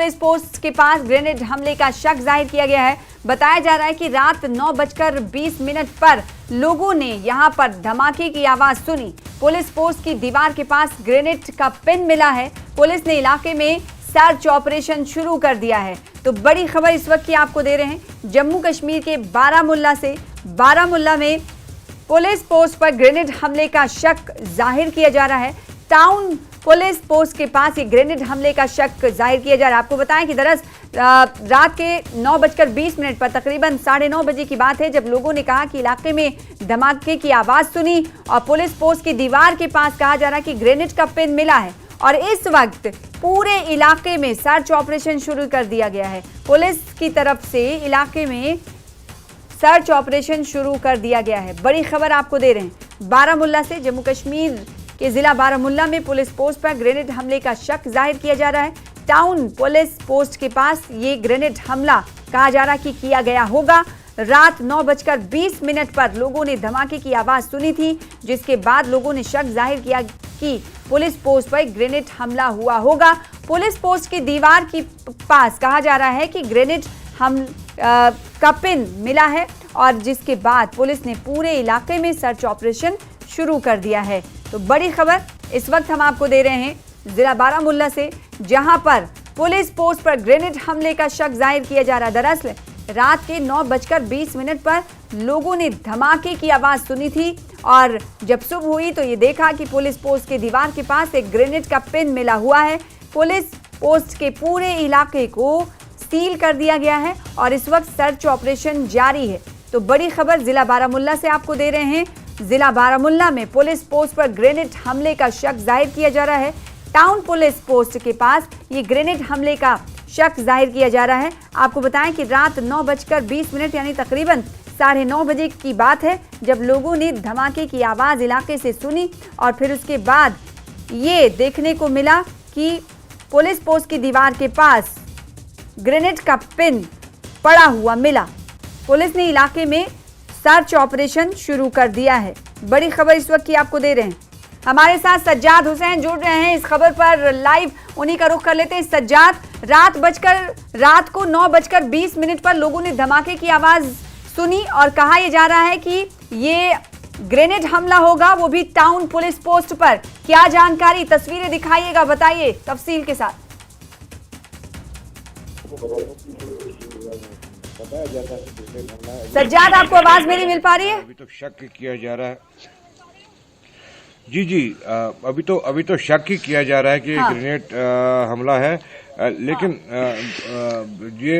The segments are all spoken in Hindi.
पुलिस पोस्ट के पास ग्रेनेड हमले का शक जाहिर किया गया है। बताया जा रहा है कि रात 9:20 पर लोगों ने यहां पर धमाके की आवाज सुनी। पुलिस पोस्ट की दीवार के पास ग्रेनेड का पिन मिला है। पुलिस ने इलाके में सर्च ऑपरेशन शुरू कर दिया है। तो बड़ी खबर इस वक्त की आपको दे रहे हैं जम्मू कश्मीर के बारामुल्ला से। बारामुल्ला में पुलिस पोस्ट पर ग्रेनेड हमले का शक जाहिर किया जा रहा है। टाउन पुलिस पोस्ट के पास ये ग्रेनेड हमले का शक जाहिर किया जा रहा है। आपको बताएं कि दरअसल रात के 9:20 पर तकरीबन 9:30 बजे की बात है, जब लोगों ने कहा कि इलाके में धमाके की आवाज सुनी और पुलिस पोस्ट की दीवार के पास कहा जा रहा है कि ग्रेनेड का पिन मिला है और इस वक्त पूरे इलाके में सर्च ऑपरेशन शुरू कर दिया गया है। पुलिस की तरफ से इलाके में सर्च ऑपरेशन शुरू कर दिया गया है। बड़ी खबर आपको दे रहे हैं बारामुल्ला से। जम्मू कश्मीर के जिला बारामुल्ला में पुलिस पोस्ट पर ग्रेनेड हमले का शक जाहिर किया जा रहा है। टाउन पुलिस पोस्ट के पास ये ग्रेनेड हमला कहा जा रहा है कि किया गया होगा। रात 9:20 पर लोगों ने धमाके की आवाज सुनी थी, जिसके बाद लोगों ने शक जाहिर किया कि पुलिस पोस्ट पर ग्रेनेड हमला हुआ होगा। पुलिस पोस्ट की दीवार के पास कहा जा रहा है कि ग्रेनेड का पिन मिला है और जिसके बाद पुलिस ने पूरे इलाके में सर्च ऑपरेशन शुरू कर दिया है। तो बड़ी खबर इस वक्त हम आपको दे रहे हैं जिला बारामुल्ला से, जहां पर पुलिस पोस्ट पर ग्रेनेड हमले का शक जाहिर किया जा रहा है। दरअसल रात के 9:20 पर लोगों ने धमाके की आवाज सुनी थी और जब सुबह हुई तो ये देखा कि पुलिस पोस्ट के दीवार के पास एक ग्रेनेड का पिन मिला हुआ है। पुलिस पोस्ट के पूरे इलाके को सील कर दिया गया है और इस वक्त सर्च ऑपरेशन जारी है। तो बड़ी खबर जिला बारामुल्ला से आपको दे रहे हैं। जिला बारामुल्ला में पुलिस पोस्ट पर ग्रेनेड हमले का शक जाहिर किया जा रहा है। टाउन पुलिस पोस्ट के पास ये ग्रेनेड हमले का शक जाहिर किया जा रहा है। आपको बताएं कि रात 9:20 यानी तकरीबन 9:30 बजे की बात है, जब लोगों ने धमाके की आवाज इलाके से सुनी और फिर उसके बाद ये देखने को मिला कि पुलिस पोस्ट की दीवार के पास ग्रेनेड का पिन पड़ा हुआ मिला। पुलिस ने इलाके में सर्च ऑपरेशन शुरू कर दिया है। बड़ी खबर इस वक्त की आपको दे रहे हैं। हमारे साथ सज्जाद हुसैन जुड़ रहे हैं इस खबर पर लाइव, उन्हीं का रुख कर लेते हैं। सज्जाद, रात को 9:20 पर लोगों ने धमाके की आवाज सुनी और कहा यह जा रहा है कि ये ग्रेनेड हमला होगा, वो भी टाउन पुलिस पोस्ट पर। क्या जानकारी, तस्वीरें दिखाइएगा, बताइए तफसील के साथ। सज्जाद, आपको आवाज मेरी मिल पा रही है? अभी तो शक किया जा रहा है। जी, अभी तो शक ही किया जा रहा है कि ग्रेनेड हमला है, लेकिन ये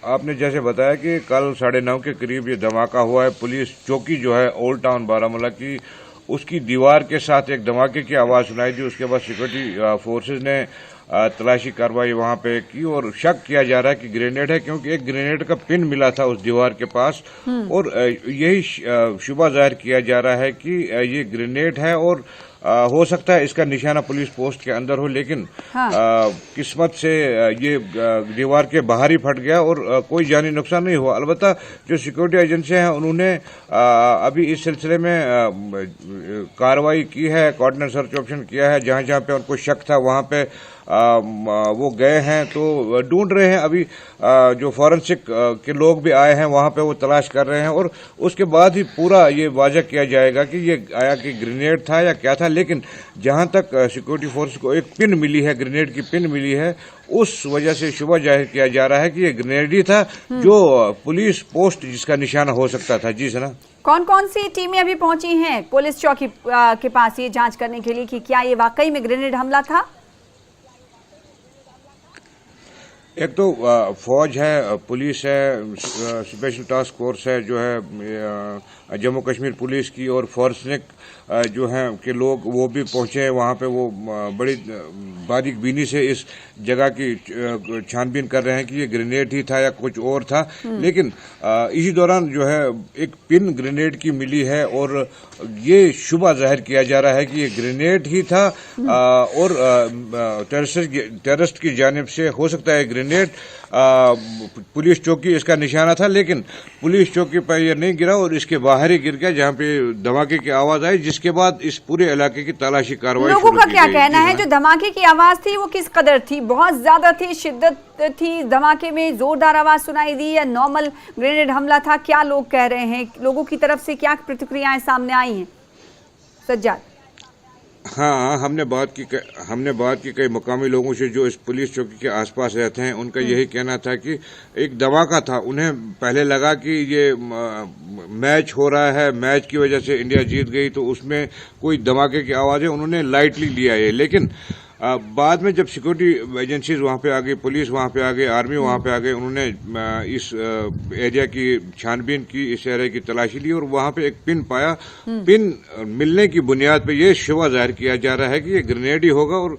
आपने जैसे बताया कि कल 9:30 के करीब ये धमाका हुआ है। पुलिस चौकी जो है ओल्ड टाउन बारामुल्ला की, उसकी दीवार के साथ एक धमाके की आवाज़ सुनाई दी। उसके बाद सिक्योरिटी फोर्सेज ने तलाशी कार्रवाई वहां पे की और शक किया जा रहा है कि ग्रेनेड है, क्योंकि एक ग्रेनेड का पिन मिला था उस दीवार के पास और यही शुबा जाहिर किया जा रहा है कि ये ग्रेनेड है और हो सकता है इसका निशाना पुलिस पोस्ट के अंदर हो, लेकिन किस्मत से ये दीवार के बाहर ही फट गया और कोई जानी नुकसान नहीं हुआ। अलबत्ता जो सिक्योरिटी एजेंसियां हैं उन्होंने अभी इस सिलसिले में कार्रवाई की है, कोऑर्डिनेट सर्च ऑपरेशन किया है। जहां जहां पे उनको शक था वहां पे वो गए हैं, तो ढूंढ रहे हैं। अभी जो फॉरेंसिक के लोग भी आए हैं वहां पे, वो तलाश कर रहे हैं और उसके बाद ही पूरा ये वाज़ह किया जाएगा कि ये आया कि ग्रेनेड था या क्या था। लेकिन जहां तक सिक्योरिटी फोर्स को एक पिन मिली है, ग्रेनेड की पिन मिली है, उस वजह से शुबा जाहिर किया जा रहा है कि ये ग्रेनेड ही था जो पुलिस पोस्ट जिसका निशाना हो सकता था। जी सना, कौन कौन सी टीमें अभी पहुंची हैं पुलिस चौकी के पास ये जांच करने के लिए कि क्या ये वाकई में ग्रेनेड हमला था? एक तो फौज है, पुलिस है, स्पेशल टास्क फोर्स है जो है जम्मू कश्मीर पुलिस की, और फॉरेंसिक जो हैं के लोग वो भी पहुंचे हैं वहां पे। वो बड़ी बारीक बीनी से इस जगह की छानबीन कर रहे हैं कि ये ग्रेनेड ही था या कुछ और था। लेकिन इसी दौरान जो है एक पिन ग्रेनेड की मिली है और ये शुबा जाहिर किया जा रहा है कि ये ग्रेनेड ही था और टेररिस्ट की जानिब से हो सकता है ग्रेनेड पुलिस चौकी इसका निशाना था, लेकिन पुलिस चौकी पर यह नहीं गिरा और इसके बाहर ही गिर गया, जहां पे धमाके की आवाज आई, जिसके बाद इस पूरे इलाके की तलाशी कार्रवाई लोगों का क्या कहना है? जो धमाके की आवाज थी वो किस कदर थी? बहुत ज्यादा थी, शिद्दत थी धमाके में, जोरदार आवाज सुनाई दी या नॉर्मल ग्रेनेड हमला था? क्या लोग कह रहे हैं? लोगों की तरफ से क्या प्रतिक्रियाएं सामने आई हैं? सज्जाद। हाँ, हमने बात की कई मुकामी लोगों से जो इस पुलिस चौकी के आसपास रहते हैं। उनका यही कहना था कि एक धमाका था। उन्हें पहले लगा कि ये मैच हो रहा है, मैच की वजह से इंडिया जीत गई, तो उसमें कोई धमाके की आवाज है, उन्होंने लाइटली लिया ये। लेकिन बाद में जब सिक्योरिटी एजेंसीज वहां पे आ गई, पुलिस वहां पे आ गई, आर्मी वहां पे आ गई, उन्होंने इस एरिया की छानबीन की, इस एरिया की तलाशी ली और वहां पे एक पिन पाया। पिन मिलने की बुनियाद पे ये शुबा जाहिर किया जा रहा है कि ये ग्रेनेड ही होगा और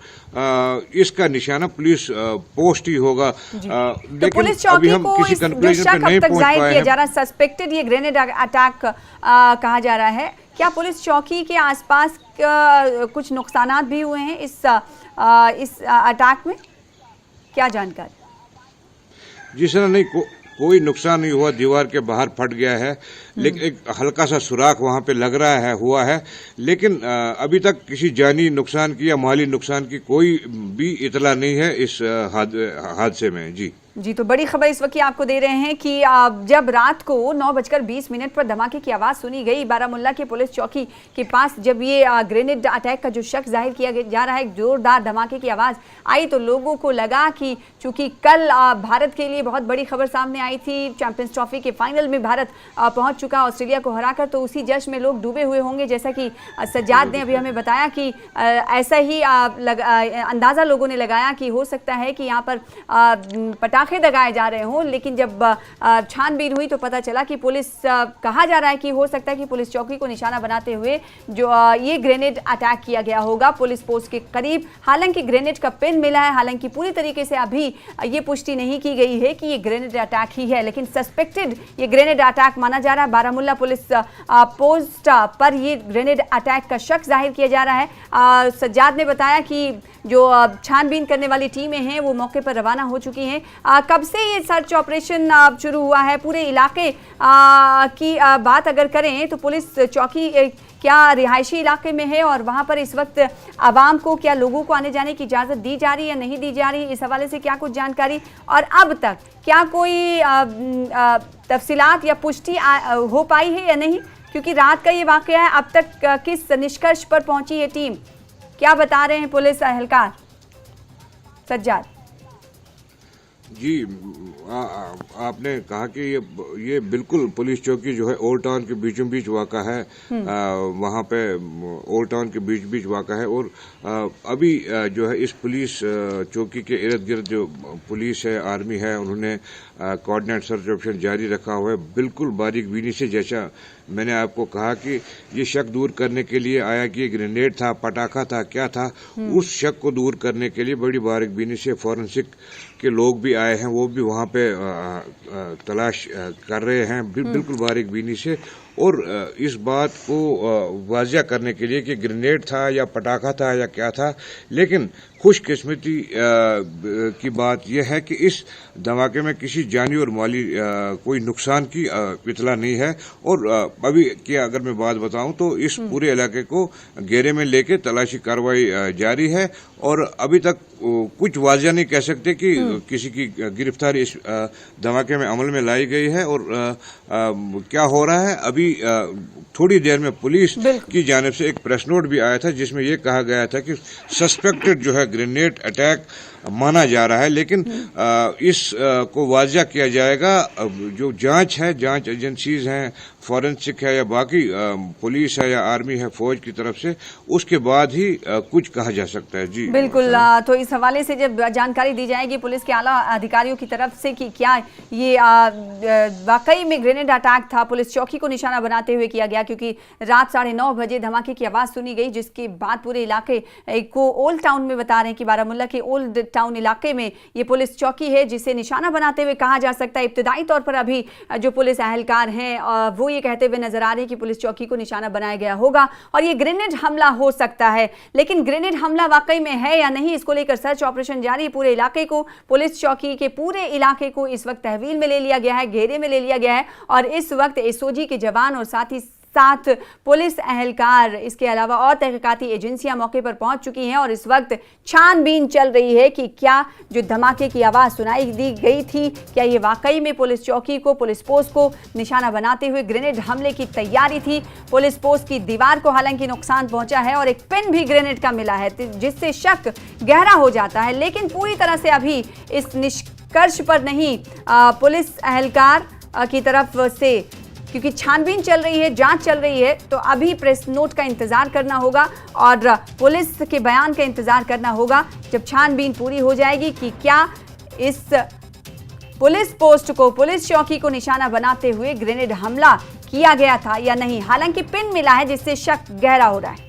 इसका निशाना पुलिस पोस्ट ही होगा। तो पुलिस चौकी को किसी कंक्लूजन पे नहीं पहुंच पाए हैं। जा रहा सस्पेक्टेड ये ग्रेनेड अटैक कहा जा रहा है। क्या पुलिस चौकी के आसपास कुछ नुकसानात भी हुए हैं इस अटैक में? क्या जानकारी? जी सर, नहीं, कोई नुकसान नहीं हुआ। दीवार के बाहर फट गया है, लेकिन एक हल्का सा सुराख वहां पे लग रहा है हुआ है, लेकिन अभी तक किसी जानी नुकसान की या माली नुकसान की कोई भी इतला नहीं है इस हादसे में। जी, तो बड़ी खबर इस वक्त आपको दे रहे हैं कि जब रात को 9:20 पर धमाके की आवाज सुनी गई बारामुल्ला के पुलिस चौकी के पास, जब ये ग्रेनेड अटैक का जो शक जाहिर किया जा रहा है, जोरदार धमाके की आवाज आई तो लोगों को लगा कि चूंकि कल भारत के लिए बहुत बड़ी खबर सामने आई थी, चैंपियंस ट्रॉफी के फाइनल में भारत पहुंच चुका ऑस्ट्रेलिया को हराकर, तो उसी जश्न में लोग डूबे हुए होंगे। जैसा कि सज्जाद ने अभी हमें बताया कि ऐसा ही अंदाजा लोगों ने लगाया कि हो सकता है कि यहाँ पर पटाखे दगाए जा रहे हों, लेकिन जब छानबीन हुई तो पता चला कि पुलिस कहा जा रहा है कि हो सकता है कि पुलिस चौकी को निशाना बनाते हुए जो ये ग्रेनेड अटैक किया गया होगा पुलिस पोस्ट के करीब। हालांकि ग्रेनेड का पिन मिला है, हालांकि पूरी तरीके से अभी ये पुष्टि नहीं की गई है कि ये ग्रेनेड अटैक ही है, लेकिन सस्पेक्टेड ये ग्रेनेड अटैक माना जा रहा है। बारामुल्ला पुलिस पोस्ट पर ये ग्रेनेड अटैक का शक जाहिर किया जा रहा है। सज्जाद ने बताया कि जो छानबीन करने वाली टीमें हैं वो मौके पर रवाना हो चुकी हैं। कब से ये सर्च ऑपरेशन शुरू हुआ है? पूरे इलाके की बात अगर करें तो पुलिस चौकी क्या रिहायशी इलाके में है और वहां पर इस वक्त आवाम को, क्या लोगों को आने जाने की इजाज़त दी जा रही है या नहीं दी जा रही है, इस हवाले से क्या कुछ जानकारी? और अब तक क्या कोई तफसीलात या पुष्टि हो पाई है या नहीं? क्योंकि रात का ये वाकया है, अब तक किस निष्कर्ष पर पहुंची है टीम? क्या बता रहे हैं पुलिस एहलकार? सज्जाद जी, आपने कहा कि ये बिल्कुल पुलिस चौकी जो है ओल्ड टाउन के बीचों बीच वाक़ा है। वहाँ पे ओल्ड टाउन के बीच बीच वाक़ा है और अभी जो है इस पुलिस चौकी के इर्द गिर्द जो पुलिस है, आर्मी है, उन्होंने कोऑर्डिनेट सर्च ऑपरेशन जारी रखा हुआ है। बिल्कुल बारीक बीनी से, जैसा मैंने आपको कहा कि ये शक दूर करने के लिए आया कि ये ग्रेनेड था, पटाखा था, क्या था, उस शक को दूर करने के लिए बड़ी बारीक बीनी से फॉरेंसिक के लोग भी आए हैं, वो भी वहाँ पे तलाश कर रहे हैं बिल्कुल बारीक बीनी से, और इस बात को वाज़िया करने के लिए कि ग्रेनेड था या पटाखा था या क्या था। लेकिन खुशकिस्मती की बात यह है कि इस धमाके में किसी जानी और माली कोई नुकसान की इतला नहीं है। और अभी की अगर मैं बात बताऊं तो इस पूरे इलाके को घेरे में लेके तलाशी कार्रवाई जारी है और अभी तक कुछ वाज़िया नहीं कह सकते कि किसी की गिरफ्तारी इस धमाके में अमल में लाई गई है। और क्या हो रहा है, अभी थोड़ी देर में पुलिस की जानिब से एक प्रेस नोट भी आया था जिसमें यह कहा गया था कि सस्पेक्टेड जो है ग्रेनेड अटैक माना जा रहा है, लेकिन इस को वाज़िया किया जाएगा। जो जांच है, जांच एजेंसीज हैं, फॉरेंसिक है या बाकी पुलिस है या आर्मी है फौज की तरफ से, उसके बाद ही कुछ कहा जा सकता है। जी बिल्कुल। तो इस हवाले से जब जानकारी दी जाएगी पुलिस के आला अधिकारियों की तरफ से कि क्या ये वाकई में ग्रेनेड अटैक था, पुलिस चौकी को निशाना बनाते हुए किया गया, क्योंकि रात 9:30 बजे धमाके की आवाज़ सुनी गई, जिसके बाद पूरे इलाके को ओल्ड टाउन में बता रहे हैं कि बारामुल्ला के ओल्ड टाउन इलाके में ये पुलिस चौकी है जिसे निशाना बनाते हुए कहा जा सकता है। इब्तदाई तौर पर अभी जो पुलिस अहलकार हैं वो ये कहते हुए नजर आ रहे हैं कि पुलिस चौकी को निशाना बनाया गया होगा और ये ग्रेनेड हमला हो सकता है। लेकिन ग्रेनेड हमला वाकई में है या नहीं, इसको लेकर सर्च ऑपरेशन जारी। पूरे इलाके को, पुलिस चौकी के पूरे इलाके को इस वक्त तहवील में ले लिया गया है, घेरे में ले लिया गया है और इस वक्त एसओजी के जवान और साथ ही साथ पुलिस अहलकार, इसके अलावा और तहकीकाती एजेंसियां मौके पर पहुंच चुकी हैं और इस वक्त छानबीन चल रही है कि क्या जो धमाके की आवाज़ सुनाई दी गई थी, क्या ये वाकई में पुलिस चौकी को, पुलिस पोस्ट को निशाना बनाते हुए ग्रेनेड हमले की तैयारी थी। पुलिस पोस्ट की दीवार को हालांकि नुकसान पहुंचा है और एक पिन भी ग्रेनेड का मिला है जिससे शक गहरा हो जाता है, लेकिन पूरी तरह से अभी इस निष्कर्ष पर नहीं पुलिस अहलकार की तरफ से, क्योंकि छानबीन चल रही है, जांच चल रही है, तो अभी प्रेस नोट का इंतजार करना होगा और पुलिस के बयान का इंतजार करना होगा जब छानबीन पूरी हो जाएगी कि क्या इस पुलिस पोस्ट को, पुलिस चौकी को निशाना बनाते हुए ग्रेनेड हमला किया गया था या नहीं। हालांकि पिन मिला है जिससे शक गहरा हो रहा है।